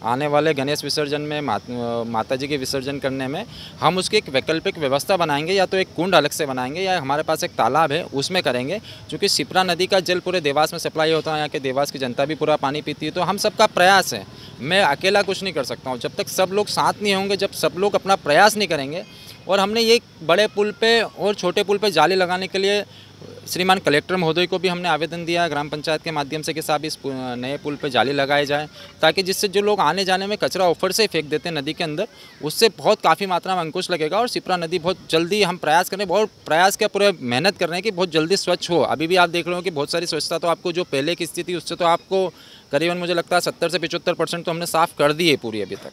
आने वाले गणेश विसर्जन में, माता जी के विसर्जन करने में हम उसकी एक वैकल्पिक व्यवस्था बनाएंगे, या तो एक कुंड अलग से बनाएंगे या हमारे पास एक तालाब है उसमें करेंगे। क्योंकि शिप्रा नदी का जल पूरे देवास में सप्लाई होता है, यहाँ के देवास की जनता भी पूरा पानी पीती है। तो हम सबका प्रयास है, मैं अकेला कुछ नहीं कर सकता हूँ। जब तक सब लोग साथ नहीं होंगे, जब सब लोग अपना प्रयास नहीं करेंगे। और हमने ये बड़े पुल पे और छोटे पुल पे जाली लगाने के लिए श्रीमान कलेक्टर महोदय को भी हमने आवेदन दिया है ग्राम पंचायत के माध्यम से कि साहब इस नए पुल पे जाली लगाए जाए, ताकि जिससे जो लोग आने जाने में कचरा ऊपर से फेंक देते हैं नदी के अंदर, उससे बहुत काफ़ी मात्रा में अंकुश लगेगा और शिप्रा नदी बहुत जल्दी, हम प्रयास करें, बहुत प्रयास के पूरे मेहनत कर रहे हैं कि बहुत जल्दी स्वच्छ हो। अभी भी आप देख रहे हो कि बहुत सारी स्वच्छता तो आपको जो पहले की स्थिति उससे तो आपको करीबन मुझे लगता है 70 से 75% तो हमने साफ़ कर दी है पूरी अभी तक।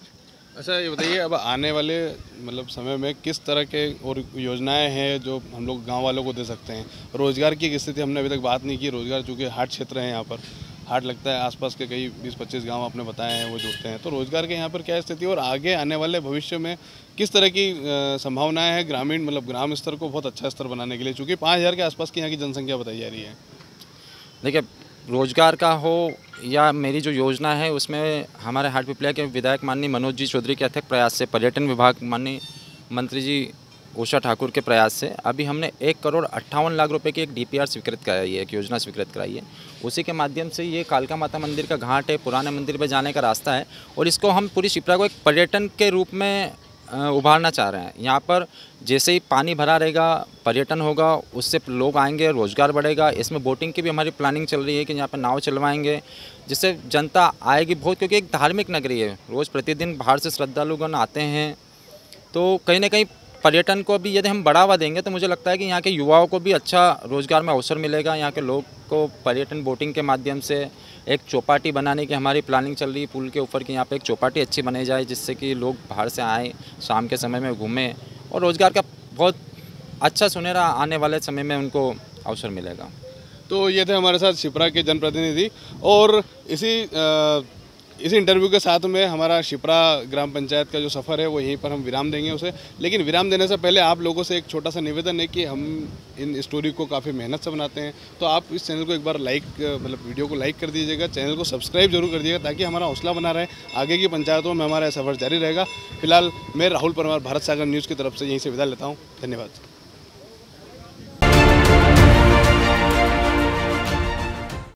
अच्छा, ये बताइए अब आने वाले मतलब समय में किस तरह के और योजनाएं हैं जो हम लोग गांव वालों को दे सकते हैं? रोज़गार की स्थिति हमने अभी तक बात नहीं की। रोज़गार चूँकि हाट क्षेत्र है, यहाँ पर हाट लगता है, आसपास के कई 20-25 गांव आपने बताए हैं वो जुड़ते हैं, तो रोज़गार के यहाँ पर क्या स्थिति और आगे आने वाले भविष्य में किस तरह की संभावनाएँ हैं ग्रामीण मतलब ग्राम स्तर को बहुत अच्छा स्तर बनाने के लिए, चूँकि 5000 के आसपास की यहाँ की जनसंख्या बताई जा रही है? देखिए रोजगार का हो या मेरी जो योजना है उसमें हमारे हाटपिपलिया के विधायक माननीय मनोज जी चौधरी के अथक प्रयास से, पर्यटन विभाग माननीय मंत्री जी उषा ठाकुर के प्रयास से अभी हमने 1,58,00,000 रुपए की एक DPR स्वीकृत कराई है, एक योजना स्वीकृत कराई है। उसी के माध्यम से ये कालका माता मंदिर का घाट है, पुराने मंदिर पे जाने का रास्ता है और इसको हम पूरी शिप्रा को एक पर्यटन के रूप में उभारना चाह रहे हैं। यहाँ पर जैसे ही पानी भरा रहेगा, पर्यटन होगा, उससे लोग आएंगे, रोज़गार बढ़ेगा। इसमें बोटिंग की भी हमारी प्लानिंग चल रही है कि यहाँ पर नाव चलवाएंगे, जिससे जनता आएगी बहुत, क्योंकि एक धार्मिक नगरी है। रोज़ प्रतिदिन बाहर से श्रद्धालुगण आते हैं, तो कहीं ना कहीं पर्यटन को भी यदि हम बढ़ावा देंगे तो मुझे लगता है कि यहाँ के युवाओं को भी अच्छा रोज़गार में अवसर मिलेगा। यहाँ के लोग को पर्यटन बोटिंग के माध्यम से एक चौपाटी बनाने की हमारी प्लानिंग चल रही है पुल के ऊपर, कि यहाँ पे एक चौपाटी अच्छी बनाई जाए जिससे कि लोग बाहर से आएँ, शाम के समय में घूमें और रोज़गार का बहुत अच्छा सुनहरा आने वाले समय में उनको अवसर मिलेगा। तो ये थे हमारे साथ शिप्रा के जनप्रतिनिधि और इसी इंटरव्यू के साथ में हमारा शिप्रा ग्राम पंचायत का जो सफ़र है वो यहीं पर हम विराम देंगे उसे। लेकिन विराम देने से पहले आप लोगों से एक छोटा सा निवेदन है कि हम इन स्टोरी को काफ़ी मेहनत से बनाते हैं, तो आप इस चैनल को एक बार वीडियो को लाइक कर दीजिएगा, चैनल को सब्सक्राइब जरूर कर दीजिएगा ताकि हमारा हौसला बना रहे, आगे की पंचायतों में हमारा सफ़र जारी रहेगा। फिलहाल मैं राहुल परमार भारत सागर न्यूज़ की तरफ से यहीं से विदा लेता हूँ। धन्यवाद।